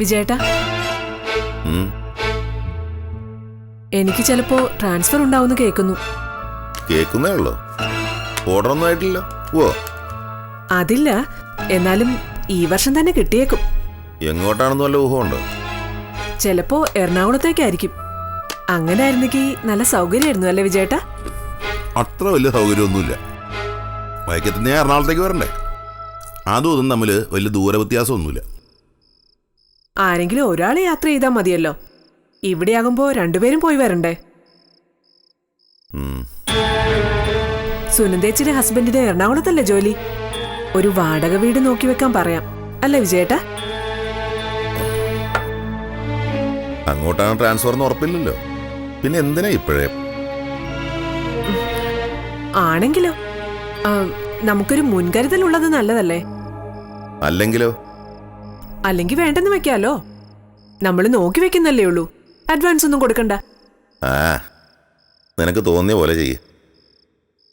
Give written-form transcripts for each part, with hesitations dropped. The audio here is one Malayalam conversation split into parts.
വിജയേട്ടാ, എനിക്ക് ചിലപ്പോ ട്രാൻസ്ഫർ ഉണ്ടാവുമെന്ന് കേൾക്കുന്നു. കേൾക്കുന്നേ ഉള്ളൂ, ഓർഡർ ഒന്നും ആയിട്ടില്ല. ഓ അതില്ല, എന്നാലും ഈ വർഷം തന്നെ കിട്ടിയേക്കും. എങ്ങോട്ടാണെന്ന് വല്ല ഊഹമുണ്ടോ? ചിലപ്പോ എറണാകുളത്തേക്കായിരിക്കും. അങ്ങനെ ആയിരുന്നെങ്കിൽ നല്ല സൗകര്യമായിരുന്നു അല്ലേ വിജയേട്ടാ? അത്ര വലിയ സൗകര്യമൊന്നുമില്ല. വൈക്കത്തിന് ഞാൻ എറണാകുളത്തേക്ക് വരണ്ടേ? അതും ഇതും തമ്മിൽ വലിയ ദൂരവ്യത്യാസമൊന്നുമില്ല. ആരെങ്കിലും ഒരാൾ യാത്ര ചെയ്താൽ മതിയല്ലോ. ഇവിടെയാകുമ്പോ രണ്ടുപേരും പോയി വരണ്ടേ? സുനന്ദേച്ചിയുടെ ഹസ്ബൻഡിന് എറണാകുളത്തല്ലേ ജോലി? ഒരു വാടക വീട് നോക്കി വെക്കാൻ പറയാം, അല്ലേ വിജയേട്ടാ? അങ്ങോട്ടാണ് ട്രാൻസ്ഫർ എന്ന് ഉറപ്പില്ലല്ലോ, പിന്നെ എന്തിനാ ഇപ്പോഴേ? ആണെങ്കിലോ നമുക്കൊരു മുൻകരുതൽ ഉള്ളത് നല്ലതല്ലേ? അല്ലെങ്കിലോ? അല്ലെങ്കിൽ വേണ്ടെന്ന് വെക്കാലോ. നമ്മൾ നോക്കി വെക്കുന്നല്ലേ ഉള്ളൂ, അഡ്വാൻസ് ഒന്നും കൊടുക്കണ്ട. നിനക്ക് തോന്നിയ പോലെ ചെയ്യ്.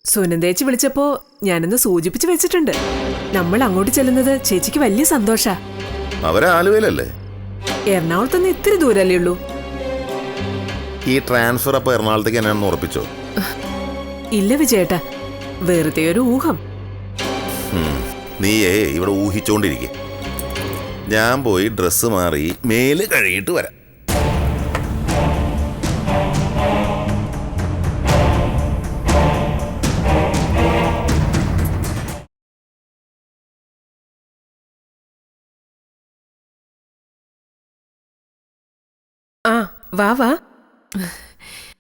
സുനന്ദേച്ചി വിളിച്ചപ്പോ ഞാനൊന്ന് സൂചിപ്പിച്ചു വെച്ചിട്ടുണ്ട്. നമ്മൾ അങ്ങോട്ട് ചെല്ലുന്നത് ചേച്ചിക്ക് വലിയ സന്തോഷാ. അവരെ ആലുവയിലല്ലേ? എറണാകുളത്തുനിന്ന് ഇത്തിരി ദൂരല്ലേ ഉള്ളൂ. ഈ ട്രാൻസ്ഫർ അപ്പൊ എറണാകുളത്തേക്ക് എന്നാണെന്ന് ഉറപ്പിച്ചോ? ഇല്ല വിജയേട്ടാ, വെറുതെ ഒരു ഊഹം. നീയേ ഇവിടെ ഊഹിച്ചോണ്ടിരിക്കെ. ഞാൻ പോയി ഡ്രസ്സ് മാറി മേല് കഴുകിയിട്ട് വരാം. ആ വാ വാ,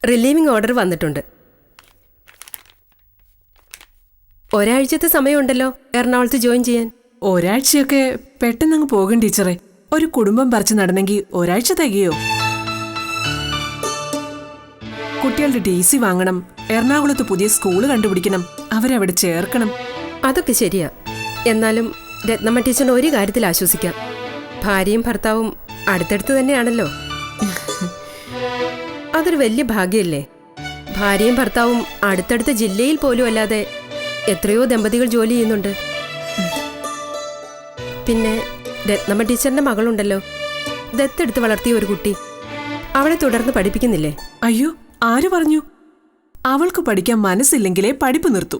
റിലീവിംഗ് ഓർഡർ വന്നിട്ടുണ്ട്. ഒരാഴ്ചത്തെ സമയമുണ്ടല്ലോ എറണാകുളത്ത് ജോയിൻ ചെയ്യാൻ. ഒരാഴ്ചയൊക്കെ പെട്ടെന്നങ്ങ് പോകും ടീച്ചറെ. ഒരു കുടുംബം പറിച്ചു നടന്നെങ്കിൽ ഒരാഴ്ച തികയോ? കുട്ടികളുടെ DC വാങ്ങണം, എറണാകുളത്ത് പുതിയ സ്കൂള് കണ്ടുപിടിക്കണം, അവരവിടെ ചേർക്കണം. അതൊക്കെ ശരിയാ. എന്നാലും രത്നമ്മ ടീച്ചറിന് ഒരു കാര്യത്തിൽ ആശ്വസിക്കാം. ഭാര്യയും ഭർത്താവും അടുത്തടുത്ത് തന്നെയാണല്ലോ. അതൊരു വലിയ ഭാഗ്യമല്ലേ? ഭാര്യയും ഭർത്താവും അടുത്തടുത്ത ജില്ലയിൽ പോലും അല്ലാതെ എത്രയോ ദമ്പതികൾ ജോലി ചെയ്യുന്നുണ്ട്. പിന്നെ രത്നമ്മ ടീച്ചറിന്റെ മകളുണ്ടല്ലോ, ദത്തെടുത്ത് വളർത്തിയ ഒരു കുട്ടി. അവളെ തുടർന്ന് പഠിപ്പിക്കുന്നില്ലേ? അയ്യോ, ആര് പറഞ്ഞു? അവൾക്ക് പഠിക്കാൻ മനസ്സില്ലെങ്കിലേ പഠിപ്പ് നിർത്തൂ.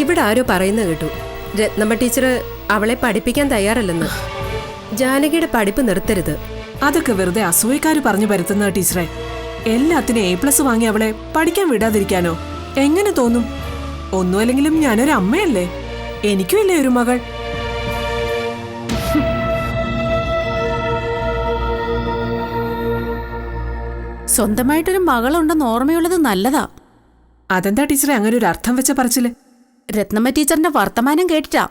ഇവിടെ ആരോ പറയുന്നത് കേട്ടു, രത്നമ്മ ടീച്ചർ അവളെ പഠിപ്പിക്കാൻ തയ്യാറല്ലെന്ന്. ജാനകിയുടെ പഠിപ്പ് നിർത്തരുത്. അതൊക്കെ വെറുതെ അസൂയക്കാര് പറഞ്ഞു പരത്തുന്ന ടീച്ചറെ. എല്ലാത്തിനും A+ വാങ്ങി അവളെ പഠിക്കാൻ വിടാതിരിക്കാനോ? എങ്ങനെ തോന്നും? ഒന്നുമല്ലെങ്കിലും ഞാനൊരു അമ്മയല്ലേ, എനിക്കും ഇല്ലേ ഒരു മകൾ? സ്വന്തമായിട്ടൊരു മകളുണ്ടെന്ന് ഓർമ്മയുള്ളത് നല്ലതാ. അതെന്താ ടീച്ചറെ അങ്ങനെ ഒരു അർത്ഥം വെച്ച പറച്ചില്? രത്നമ്മ ടീച്ചറിന്റെ വർത്തമാനം കേട്ടിട്ടാ.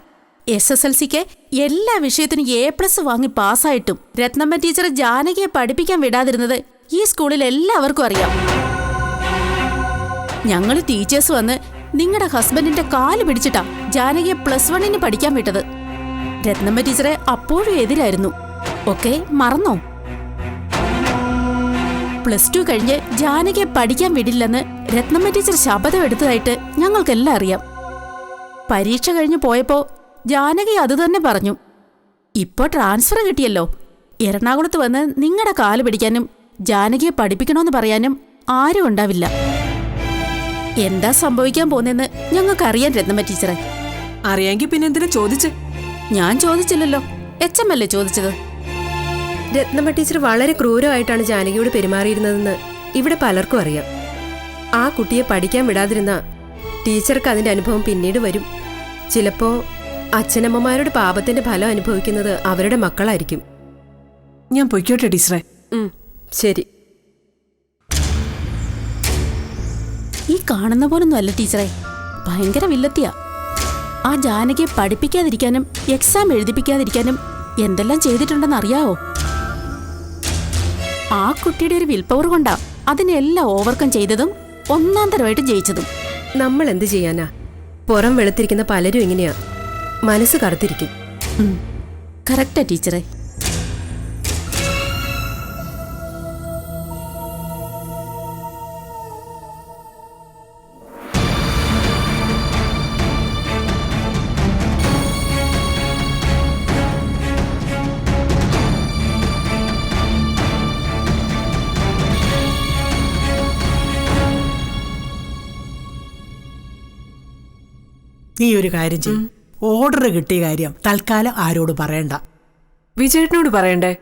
SSLCക്ക് എല്ലാ വിഷയത്തിനും A+ വാങ്ങി പാസ്സായിട്ടും രത്നമ്മ ടീച്ചർ ജാനകിയെ പഠിപ്പിക്കാൻ വിടാതിരുന്നത് ഈ സ്കൂളിൽ എല്ലാവർക്കും അറിയാം. ഞങ്ങൾ ടീച്ചേഴ്സ് വന്ന് നിങ്ങളുടെ ഹസ്ബൻഡിന്റെ കാല് പിടിച്ചിട്ടാ ജാനകിയെ +1 പഠിക്കാൻ വിട്ടത്. രത്നമ്മ ടീച്ചറെ അപ്പോഴും എതിരായിരുന്നു. ഒക്കെ മറന്നോ? +2 കഴിഞ്ഞ് ജാനകിയെ പഠിക്കാൻ വിടില്ലെന്ന് രത്നമ്മ ടീച്ചർ ശപഥം എടുത്തതായിട്ട് ഞങ്ങൾക്കെല്ലാം അറിയാം. പരീക്ഷ കഴിഞ്ഞ് പോയപ്പോ ജാനകി അതുതന്നെ പറഞ്ഞു. ഇപ്പോ ട്രാൻസ്ഫർ കിട്ടിയല്ലോ, എറണാകുളത്ത് വന്ന് നിങ്ങളുടെ കാല് പിടിക്കാനും ജാനകിയെ പഠിപ്പിക്കണമെന്ന് പറയാനും ആരും ഉണ്ടാവില്ല. എന്താ സംഭവിക്കാൻ പോന്നെന്ന് ഞങ്ങൾക്കറിയാൻ രത്നമ്മ ടീച്ചറെ. അറിയാമെങ്കിൽ പിന്നെ എന്തിനാ ചോദിച്ച്? ഞാൻ ചോദിച്ചില്ലല്ലോ, HM അല്ലേ ചോദിച്ചത്. രത്നമ്മ ടീച്ചർ വളരെ ക്രൂരമായിട്ടാണ് ജാനകിയോട് പെരുമാറിയിരുന്നതെന്ന് ഇവിടെ പലർക്കും അറിയാം. ആ കുട്ടിയെ പഠിക്കാൻ വിടാതിരുന്ന ടീച്ചർക്ക് അതിന്റെ അനുഭവം പിന്നീട് വരും. ചിലപ്പോ അച്ഛനമ്മമാരുടെ പാപത്തിന്റെ ഫലം അനുഭവിക്കുന്നത് അവരുടെ മക്കളായിരിക്കും. ഞാൻ പൊയ്ക്കോട്ടെ ടീച്ചറെ. ശരി. ഈ കാണുന്ന പോലൊന്നും അല്ല ടീച്ചറെ, ഭയങ്കര വില്ലത്തിയാ. ആ ജാനകിയെ പഠിപ്പിക്കാതിരിക്കാനും എക്സാം എഴുതിപ്പിക്കാതിരിക്കാനും എന്തെല്ലാം ചെയ്തിട്ടുണ്ടെന്ന് അറിയാവോ? ആ കുട്ടിയുടെ ഒരു വിൽ പവർ കൊണ്ടാ അതിനെല്ലാം ഓവർകം ചെയ്തതും ഒന്നാം തരമായിട്ട് ജയിച്ചതും. നമ്മൾ എന്ത് ചെയ്യാനാ? പുറം വെളുത്തിരിക്കുന്ന പലരും ഇങ്ങനെയാ, മനസ്സ് കറുത്തിരിക്കും. കറക്റ്റാ ടീച്ചറെ. നീ ഒരു കാര്യം ചെയ്യും, ഓർഡർ കിട്ടിയ കാര്യം തൽക്കാലം ആരോട് പറയണ്ട. വിജയേട്ടനോട് പറയണ്ടേ?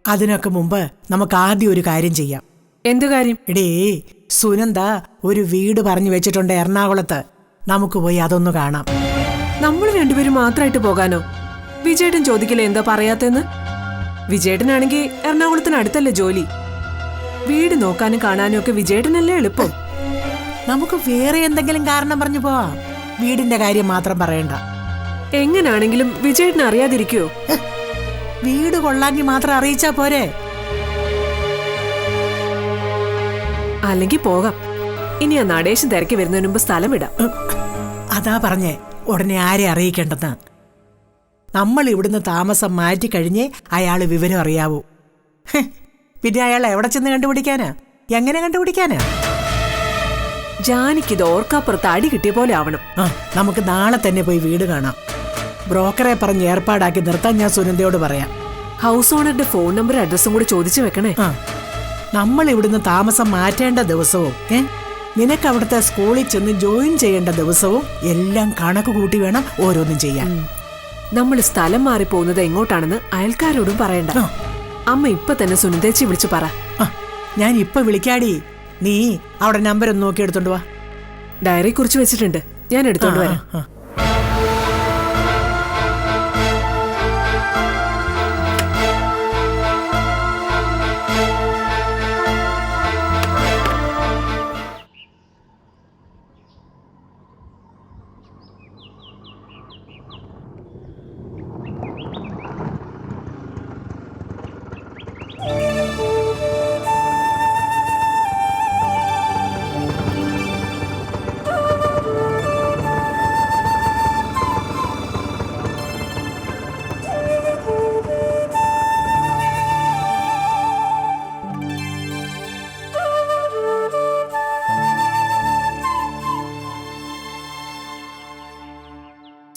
അതിനൊക്കെ മുമ്പ് നമുക്ക് ആദ്യം ഒരു കാര്യം ചെയ്യാം. എന്തു കാര്യം? എടേ, സുനന്ദ ഒരു വീട് പറഞ്ഞു വെച്ചിട്ടുണ്ട് എറണാകുളത്ത്. നമുക്ക് പോയി അതൊന്ന് കാണാം. നമ്മൾ രണ്ടുപേരും മാത്രമായിട്ട് പോകാനോ? വിജയേട്ടൻ ചോദിക്കില്ല എന്താ പറയാത്തെന്ന്? വിജയേട്ടനാണെങ്കിൽ എറണാകുളത്തിനടുത്തല്ലേ ജോലി. വീട് നോക്കാനും കാണാനും ഒക്കെ വിജയേട്ടനല്ലേ എളുപ്പം. നമുക്ക് വേറെ എന്തെങ്കിലും കാരണം പറഞ്ഞു പോവാം. വീടിന്റെ കാര്യം മാത്രം പറയണ്ട. എങ്ങനാണെങ്കിലും വിജയേട്ടൻ അറിയാതിരിക്കുവോ? വീട് കൊള്ളാങ്കി മാത്രം അറിയിച്ചാ പോരെ? അല്ലെങ്കിൽ പോകാം. ഇനി ആ നടേശൻ തിരക്കി വരുന്നതിന് മുമ്പ് സ്ഥലം ഇടാം. അതാ പറഞ്ഞേ, ഉടനെ ആരെ അറിയിക്കേണ്ടെന്ന്. നമ്മൾ ഇവിടുന്ന് താമസം മാറ്റിക്കഴിഞ്ഞേ അയാള് വിവരം അറിയാവൂ. പിന്നെ അയാൾ എവിടെ ചെന്ന് കണ്ടുപിടിക്കാനാ? എങ്ങനെ കണ്ടുപിടിക്കാനാ? ജാനിക്കിത് ഓർക്കാപ്പുറത്ത് അടി കിട്ടിയ പോലെ ആവണം. നമുക്ക് നാളെ തന്നെ പോയി വീട് കാണാം. ബ്രോക്കറെ പറഞ്ഞ് ഏർപ്പാടാക്കി നിർത്താൻ ഞാൻ സുനന്ദയോട് പറയാം. ഹൗസ് ഓണറുടെ ഫോൺ നമ്പർ അഡ്രസ്സും കൂടി ചോദിച്ചു വെക്കണേ. നമ്മൾ ഇവിടുന്ന് താമസം മാറ്റേണ്ട ദിവസവും നിനക്ക് അവിടുത്തെ സ്കൂളിൽ ചെന്ന് ജോയിൻ ചെയ്യേണ്ട ദിവസവും എല്ലാം കണക്ക് കൂട്ടി വേണം ഓരോന്നും ചെയ്യാൻ. നമ്മൾ സ്ഥലം മാറി പോകുന്നത് എങ്ങോട്ടാണെന്ന് അയൽക്കാരോടും പറയണ്ട. അമ്മ ഇപ്പൊ തന്നെ സുനന്ദേച്ചി വിളിച്ചു പറ. ഞാൻ ഇപ്പൊ വിളിക്കാടി. നീ അവിടെ നമ്പർ ഒന്ന് നോക്കി എടുത്തോണ്ട് വാ. ഡയറി കുറിച്ച് വെച്ചിട്ടുണ്ട്, ഞാൻ എടുത്തോണ്ട് വരാം.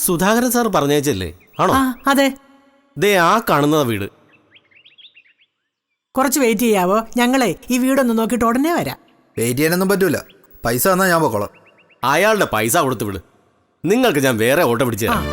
സുധാകരൻ സാർ പറഞ്ഞേച്ചല്ലേ? ആണോ? അതെ. ദേ ആ കാണുന്ന വീട്. കുറച്ച് വെയിറ്റ് ചെയ്യാവോ? ഞങ്ങളെ ഈ വീടൊന്ന് നോക്കിയിട്ട് ഉടനെ വരാം. വെയിറ്റ് ചെയ്യാനൊന്നും പറ്റൂല. പൈസ തന്നാ ഞാൻ പൊക്കോളാം. അയാളുടെ പൈസ കൊടുത്ത് വിട്. നിങ്ങൾക്ക് ഞാൻ വേറെ ഓട്ടോ പിടിച്ചു തരാം.